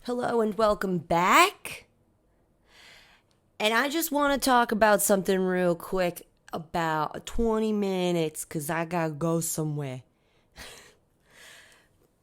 Hello and welcome back. And I just want to talk about something real quick about 20 minutes because I got to go somewhere.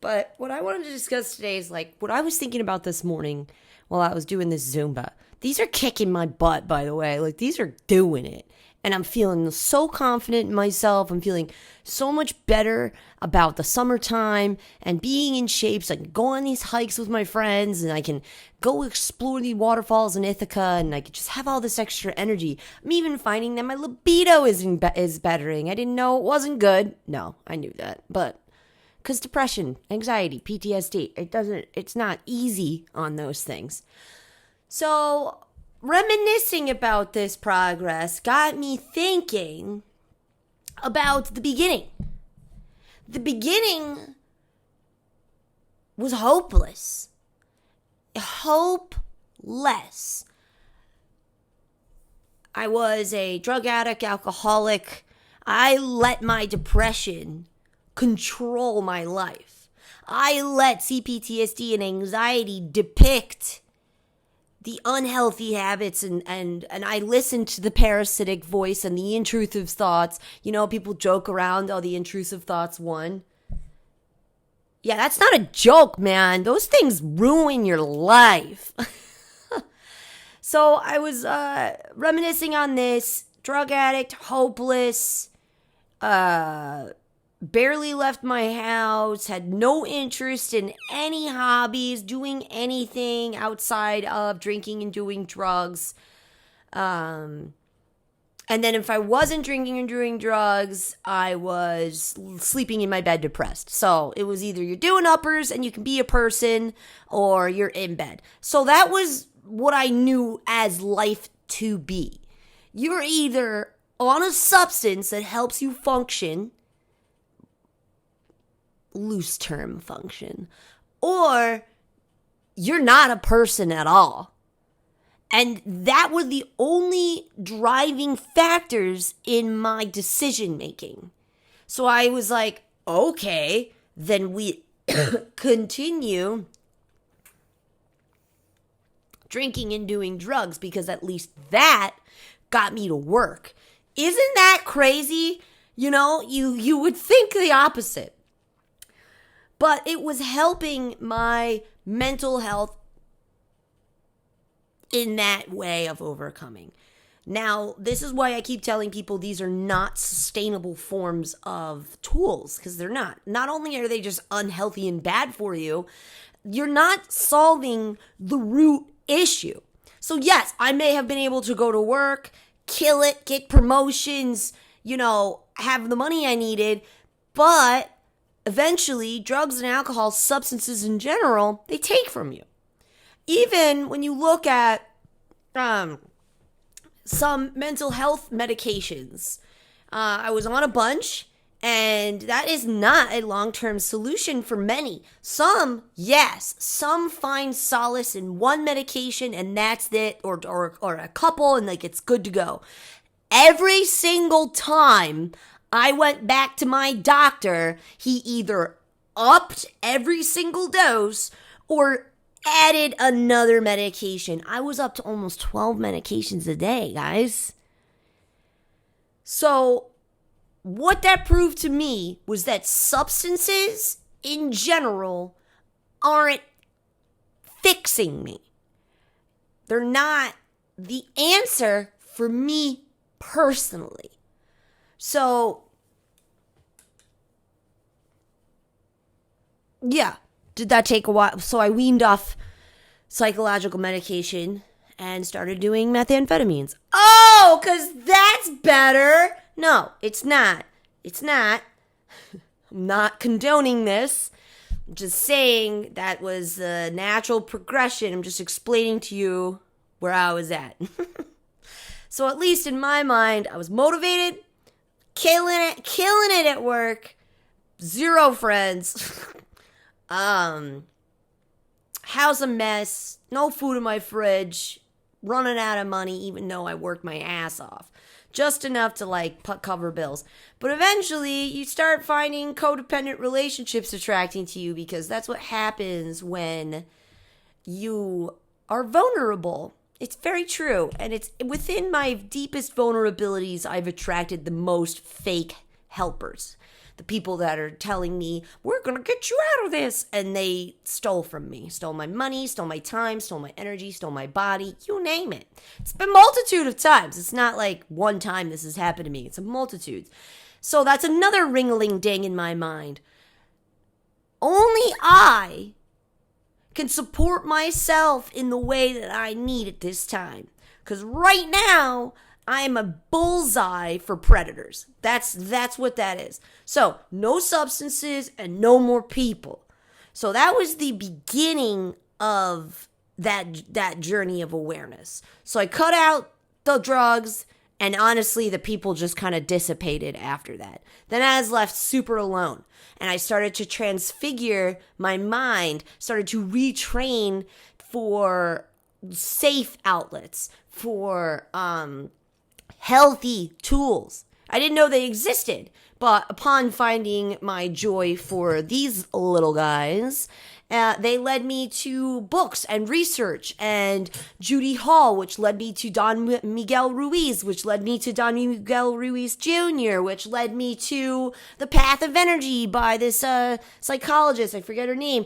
But what I wanted to discuss today is like what I was thinking about this morning while I was doing this Zumba. These are kicking my butt, by the way. Like, these are doing it. And I'm feeling so confident in myself. I'm feeling so much better about the summertime and being in shape. So I can go on these hikes with my friends and I can go explore the waterfalls in Ithaca and I can just have all this extra energy. I'm even finding that my libido is bettering. I didn't know it wasn't good. No, I knew that. But because depression, anxiety, PTSD, it's not easy on those things. So reminiscing about this progress got me thinking about the beginning. The beginning was hopeless. Hopeless. I was a drug addict, alcoholic. I let my depression control my life. I let CPTSD and anxiety depict the unhealthy habits and I listened to the parasitic voice and the intrusive thoughts. You know, people joke around, oh, the intrusive thoughts won. Yeah, that's not a joke, man. Those things ruin your life. So I was reminiscing on this. Drug addict, hopeless, barely left my house, had no interest in any hobbies, doing anything outside of drinking and doing drugs. And then if I wasn't drinking and doing drugs, I was sleeping in my bed depressed. So it was either you're doing uppers and you can be a person or you're in bed. So that was what I knew as life to be. You're either on a substance that helps you function, loose term function, or you're not a person at all. And that were the only driving factors in my decision making. So I was like, okay, then we continue drinking and doing drugs because at least that got me to work. Isn't that crazy? You know, you would think the opposite. But it was helping my mental health in that way of overcoming. Now, this is why I keep telling people these are not sustainable forms of tools, because they're not. Not only are they just unhealthy and bad for you, you're not solving the root issue. So yes, I may have been able to go to work, kill it, get promotions, have the money I needed, but eventually, drugs and alcohol, substances in general, they take from you. Even when you look at some mental health medications, I was on a bunch, and that is not a long-term solution for many. Some, yes, some find solace in one medication, and that's it, or a couple, and like it's good to go. Every single time I went back to my doctor, he either upped every single dose or added another medication. I was up to almost 12 medications a day, guys. So what that proved to me was that substances in general aren't fixing me. They're not the answer for me personally. So, yeah, did that take a while? So I weaned off psychological medication and started doing methamphetamines. Oh, because that's better. No, it's not. It's not. I'm not condoning this. I'm just saying that was the natural progression. I'm just explaining to you where I was at. So at least in my mind, I was motivated, killing it at work, zero friends, house a mess, no food in my fridge, running out of money even though I worked my ass off. Just enough to cover bills. But eventually you start finding codependent relationships attracting to you because that's what happens when you are vulnerable. It's very true. And it's within my deepest vulnerabilities, I've attracted the most fake helpers. The people that are telling me, we're going to get you out of this. And they stole from me, stole my money, stole my time, stole my energy, stole my body, you name it. It's been a multitude of times. It's not like one time this has happened to me. It's a multitude. So that's another ring-a-ling-ding in my mind. Only I can support myself in the way that I need at this time. Because right now, I am a bullseye for predators. That's what that is. So, no substances and no more people. So that was the beginning of that journey of awareness. So I cut out the drugs, and honestly, the people just kind of dissipated after that. Then I was left super alone. And I started to transfigure my mind, started to retrain for safe outlets, for healthy tools. I didn't know they existed, but upon finding my joy for these little guys, they led me to books and research and Judy Hall, which led me to Don Miguel Ruiz, which led me to Don Miguel Ruiz Jr., which led me to The Path of Energy by this psychologist. I forget her name.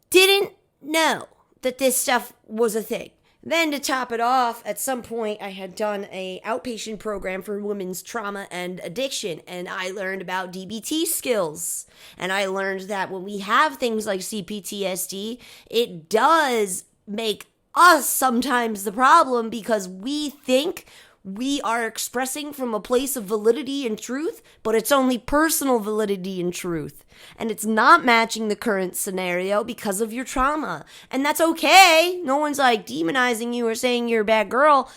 Didn't know that this stuff was a thing. Then to top it off, at some point I had done a outpatient program for women's trauma and addiction, and I learned about DBT skills. And I learned that when we have things like CPTSD, it does make us sometimes the problem because we think we are expressing from a place of validity and truth, but it's only personal validity and truth. And it's not matching the current scenario because of your trauma. And that's okay. No one's demonizing you or saying you're a bad girl.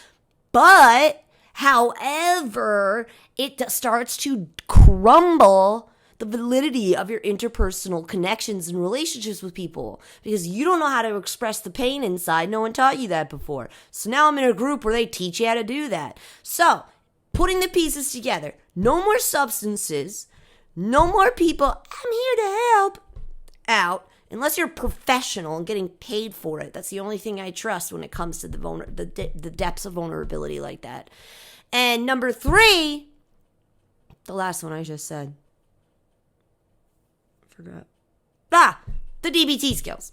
But, however, it starts to crumble the validity of your interpersonal connections and relationships with people because you don't know how to express the pain inside. No one taught you that before. So now I'm in a group where they teach you how to do that. So, putting the pieces together, no more substances, no more people, I'm here to help out, unless you're professional and getting paid for it. That's the only thing I trust when it comes to the depths of vulnerability like that. And number 3, the last one I just said. Forgot. The DBT skills.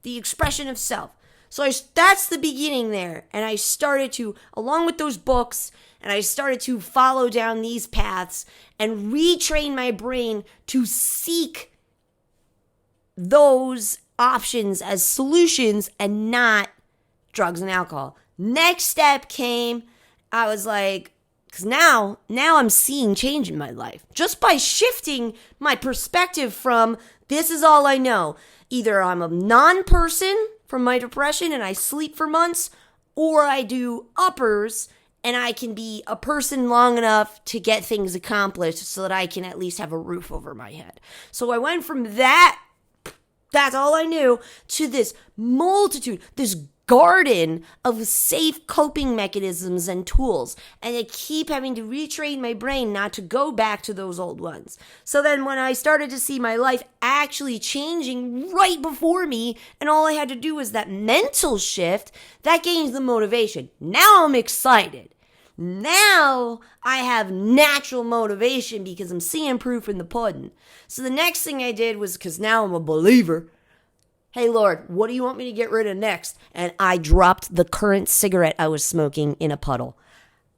The expression of self. So that's the beginning there. And I started to, along with those books, and I started to follow down these paths and retrain my brain to seek those options as solutions and not drugs and alcohol. Next step came, I was like, because now I'm seeing change in my life. Just by shifting my perspective from, this is all I know. Either I'm a non-person from my depression and I sleep for months, or I do uppers and I can be a person long enough to get things accomplished so that I can at least have a roof over my head. So I went from that's all I knew, to this multitude, this garden of safe coping mechanisms and tools. And I keep having to retrain my brain not to go back to those old ones. So then when I started to see my life actually changing right before me, and all I had to do was that mental shift, that gains the motivation. Now I'm excited. Now I have natural motivation because I'm seeing proof in the pudding. So the next thing I did was, because now I'm a believer, hey, Lord, what do you want me to get rid of next? And I dropped the current cigarette I was smoking in a puddle.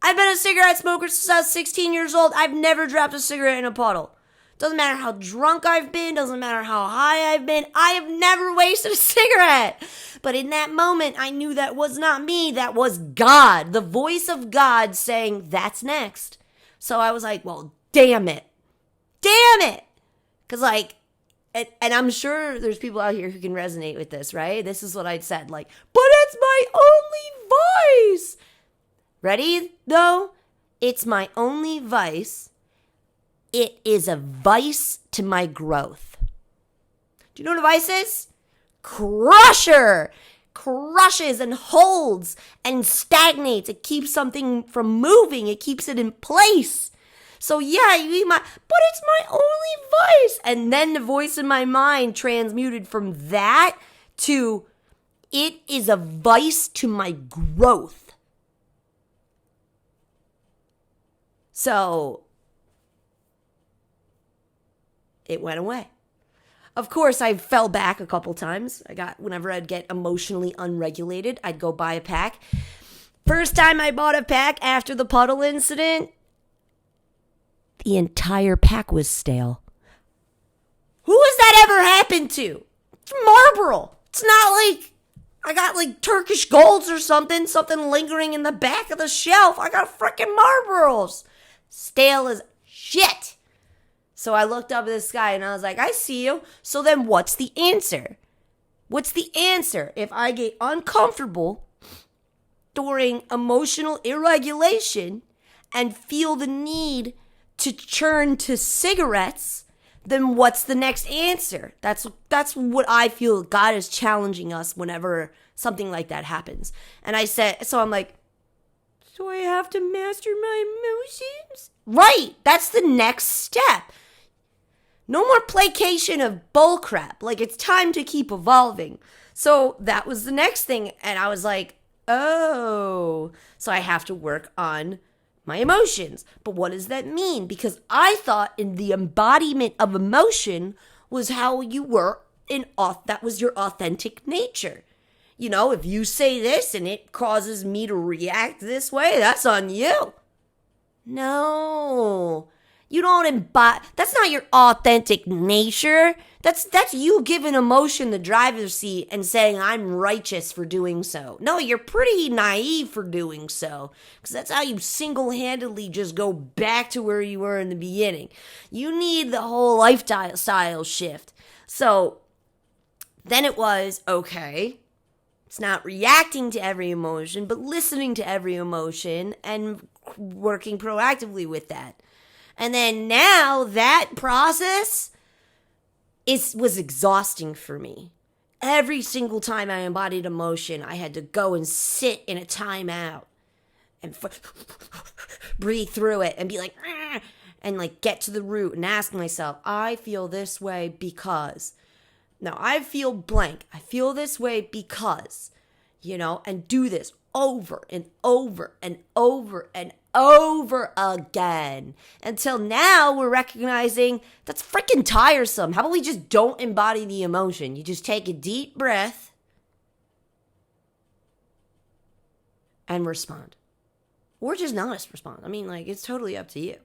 I've been a cigarette smoker since I was 16 years old. I've never dropped a cigarette in a puddle. Doesn't matter how drunk I've been. Doesn't matter how high I've been. I have never wasted a cigarette. But in that moment, I knew that was not me. That was God. The voice of God saying, that's next. So I was like, well, damn it. Damn it. Because and I'm sure there's people out here who can resonate with this, right? This is what I'd said, but it's my only vice. Ready, though? It's my only vice. It is a vice to my growth. Do you know what a vice is? Crusher. Crushes and holds and stagnates. It keeps something from moving. It keeps it in place. So yeah, but it's my only vice. And then the voice in my mind transmuted from that to it is a vice to my growth. So it went away. Of course, I fell back a couple times. Whenever I'd get emotionally unregulated, I'd go buy a pack. First time I bought a pack after the puddle incident, the entire pack was stale. Who has that ever happened to? It's Marlboro. It's not like I got like Turkish Golds or something lingering in the back of the shelf. I got freaking Marlboros. Stale as shit. So I looked up at this guy and I was like, I see you. So then what's the answer? What's the answer? If I get uncomfortable during emotional irregulation and feel the need to turn to cigarettes, then what's the next answer? That's what I feel God is challenging us whenever something like that happens. And I'm like, so I have to master my emotions? Right, that's the next step. No more placation of bullcrap. Like, it's time to keep evolving. So that was the next thing. And I was like, oh, so I have to work on my emotions. But what does that mean? Because I thought in the embodiment of emotion was how you were that was your authentic nature. You know, if you say this and it causes me to react this way, that's on you. No, you don't embody. That's not your authentic nature. That's you giving emotion the driver's seat and saying, I'm righteous for doing so. No, you're pretty naive for doing so. Because that's how you single-handedly just go back to where you were in the beginning. You need the whole lifestyle shift. So then it was, okay, it's not reacting to every emotion, but listening to every emotion and working proactively with that. And then now that process was exhausting for me. Every single time I embodied emotion, I had to go and sit in a timeout and breathe through it and be like, and like get to the root and ask myself, I feel this way because. No, I feel blank. I feel this way because, and do this over and over and over and over again until now we're recognizing that's freaking tiresome. How about we just don't embody the emotion? You just take a deep breath and respond. Or just not respond. I mean, like, it's totally up to you.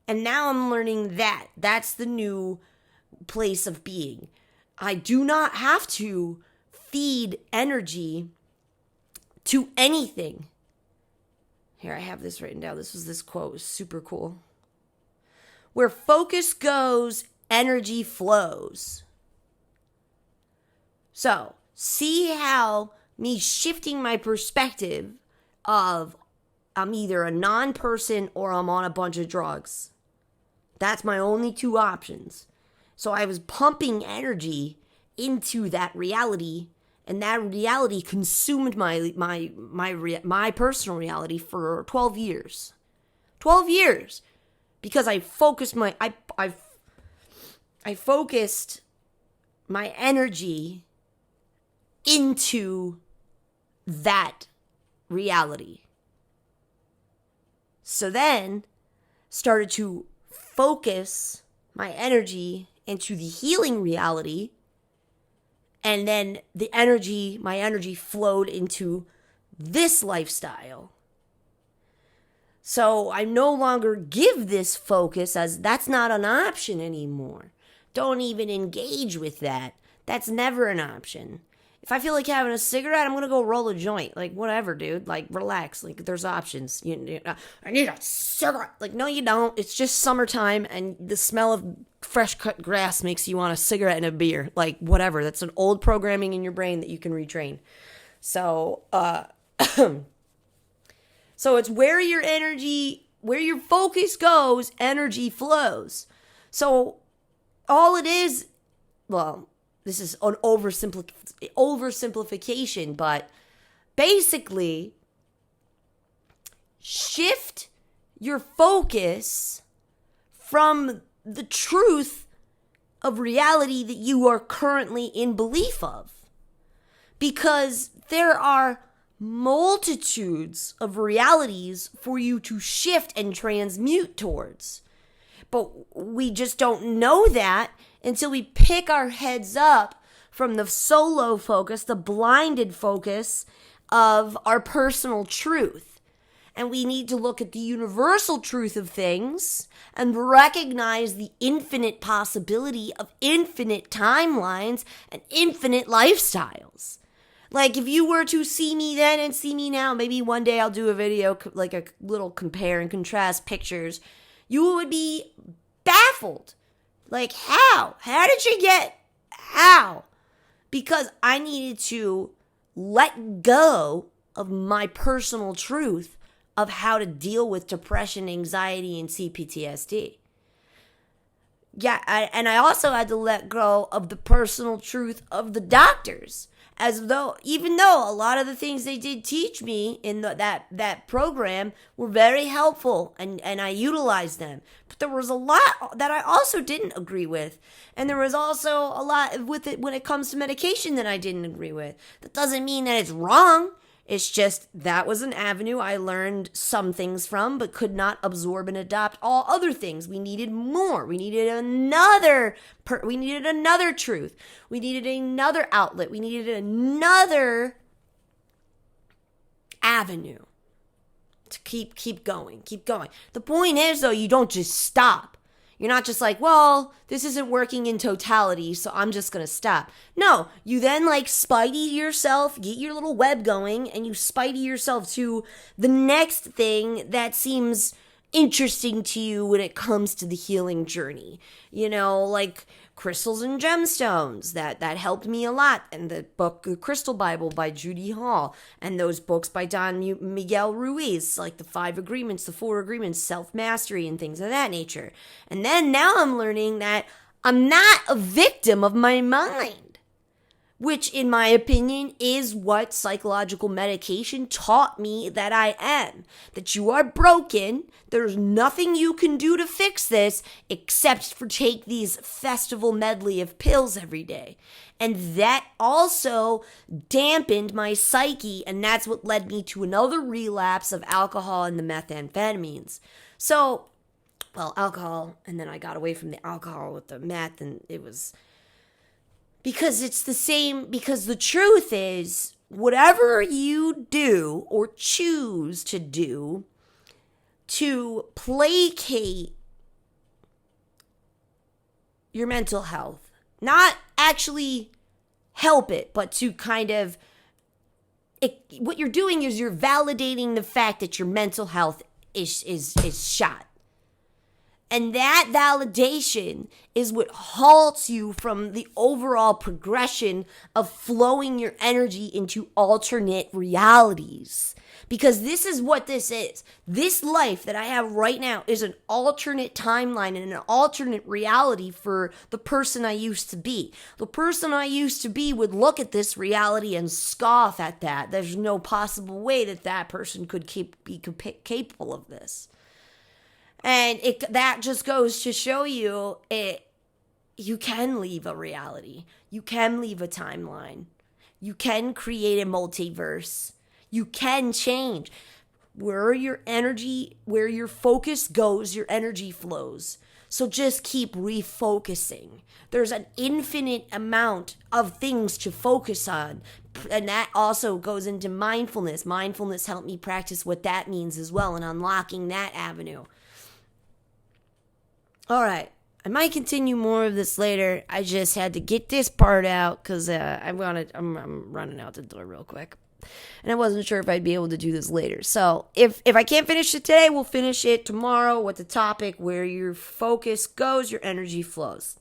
And now I'm learning that. That's the new place of being. I do not have to feed energy to anything. Here, I have this written down. This quote was super cool. Where focus goes, energy flows. So, see how me shifting my perspective of I'm either a non-person or I'm on a bunch of drugs. That's my only two options. So I was pumping energy into that reality, and that reality consumed my personal reality for 12 years. 12 years. Because I focused I focused my energy into that reality. So then started to focus my energy into the healing reality, and then my energy flowed into this lifestyle. So I no longer give this focus as that's not an option anymore. Don't even engage with that. That's never an option. If I feel like having a cigarette, I'm going to go roll a joint. Like, whatever, dude. Like, relax. Like, there's options. I need a cigarette. Like, no, you don't. It's just summertime, and the smell of fresh cut grass makes you want a cigarette and a beer. Like, whatever. That's an old programming in your brain that you can retrain. So, so it's where your focus goes, energy flows. So, all it is, well, this is an oversimplification, but basically, shift your focus from the truth of reality that you are currently in belief of. because there are multitudes of realities for you to shift and transmute towards. But we just don't know that until we pick our heads up from the solo focus, the blinded focus of our personal truth. And we need to look at the universal truth of things and recognize the infinite possibility of infinite timelines and infinite lifestyles. Like, if you were to see me then and see me now, maybe one day I'll do a video, like a little compare and contrast pictures, you would be baffled. Like, how? How did you get? How? Because I needed to let go of my personal truth of how to deal with depression, anxiety, and CPTSD. Yeah, and I also had to let go of the personal truth of the doctors. Even though a lot of the things they did teach me in that program were very helpful and I utilized them. But there was a lot that I also didn't agree with. And there was also a lot with it when it comes to medication that I didn't agree with. That doesn't mean that it's wrong. It's just that was an avenue I learned some things from, but could not absorb and adopt all other things. We needed more. We needed another truth. We needed another outlet. We needed another avenue to keep going. The point is, though, you don't just stop. You're not just like, well, this isn't working in totality, so I'm just going to stop. No, you then spidey yourself, get your little web going, and you spidey yourself to the next thing that seems interesting to you when it comes to the healing journey. Like crystals and gemstones. That helped me a lot. And the book, The Crystal Bible by Judy Hall. And those books by Don Miguel Ruiz, like the 5 Agreements, the 4 Agreements, self-mastery, and things of that nature. And then now I'm learning that I'm not a victim of my mind. Which, in my opinion, is what psychological medication taught me that I am. That you are broken. There's nothing you can do to fix this except for take these festival medley of pills every day. And that also dampened my psyche, and that's what led me to another relapse of alcohol and the methamphetamines. So, alcohol, and then I got away from the alcohol with the meth, and it was... Because it's the same, because the truth is, whatever you do or choose to do to placate your mental health, not actually help it, but to what you're doing is you're validating the fact that your mental health is shot. And that validation is what halts you from the overall progression of flowing your energy into alternate realities. Because this is what this is. This life that I have right now is an alternate timeline and an alternate reality for the person I used to be. The person I used to be would look at this reality and scoff at that. There's no possible way that person could be capable of this. And that just goes to show you you can leave a reality. You can leave a timeline. You can create a multiverse. You can change. Where your focus goes, your energy flows. So just keep refocusing. There's an infinite amount of things to focus on. And that also goes into mindfulness. Mindfulness helped me practice what that means as well and unlocking that avenue. All right, I might continue more of this later. I just had to get this part out because I'm running out the door real quick. And I wasn't sure if I'd be able to do this later. So if I can't finish it today, we'll finish it tomorrow with the topic where your focus goes, your energy flows.